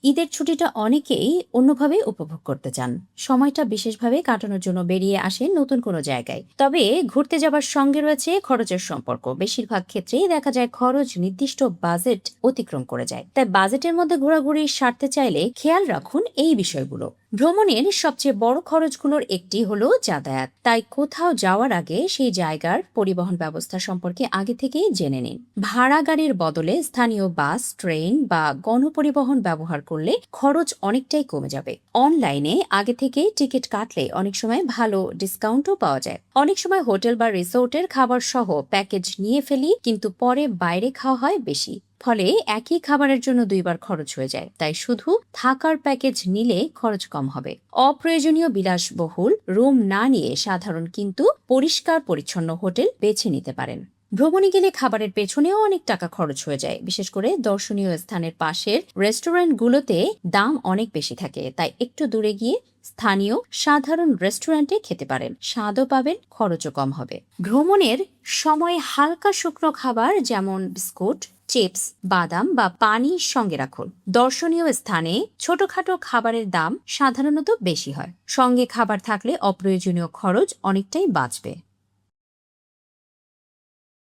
ঈদের ছুটিটা অনেকেই অন্যভাবে উপভোগ করতে চান। সময়টা বিশেষভাবে কাটানোর জন্য বেরিয়ে আসেন নতুন কোনো জায়গায়। তবে ঘুরতে যাবার সঙ্গে রয়েছে খরচের সম্পর্ক। বেশিরভাগ ক্ষেত্রেই দেখা যায় খরচ নির্দিষ্ট বাজেট অতিক্রম করে যায়। তাই বাজেটের মধ্যে ঘোরাঘুরি সারতে চাইলে খেয়াল রাখুন এই বিষয়গুলো। ভ্রমণের সবচেয়ে বড় খরচগুলোর একটি হলো যাতায়াত। তাই কোথাও যাওয়ার আগে সেই জায়গার পরিবহন ব্যবস্থা সম্পর্কে আগে থেকেই জেনে নিন। ভাড়া গাড়ির বদলে স্থানীয় বাস, ট্রেন বা গণপরিবহন ব্যবহার করলে খরচ অনেকটাই কমে যাবে। অনলাইনে আগে থেকে টিকিট কাটলে অনেক সময় ভালো ডিসকাউন্টও পাওয়া যায়। অনেক সময় হোটেল বা রিসোর্টের খাবার সহ প্যাকেজ নিয়ে ফেলি, কিন্তু পরে বাইরে খাওয়া হয় বেশি। ফলে একই খাবারের জন্য দুইবার খরচ হয়ে যায়। তাই শুধু থাকার প্যাকেজ নিলে খরচ কম হবে। অপ্রয়োজনীয় বিলাসবহুল রুম না নিয়ে সাধারণ কিন্তু পরিষ্কার পরিচ্ছন্ন হোটেল বেছে নিতে পারেন। ভ্রমণে গেলে খাবারের পেছনেও অনেক টাকা খরচ হয়ে যায়। বিশেষ করে দর্শনীয় স্থানের পাশের রেস্টুরেন্টগুলোতে দাম অনেক বেশি থাকে। তাই একটু দূরে গিয়ে স্থানীয় সাধারণ রেস্টুরেন্টে খেতে পারেন, স্বাদও পাবেন, খরচও কম হবে। ভ্রমণের সময় হালকা শুকনো খাবার যেমন বিস্কুট, চিপস, বাদাম বা পানির সঙ্গে রাখুন। দর্শনীয় স্থানে ছোটখাটো খাবারের দাম সাধারণত বেশি হয়। সঙ্গে খাবার থাকলে অপ্রয়োজনীয় খরচ অনেকটাই বাঁচবে।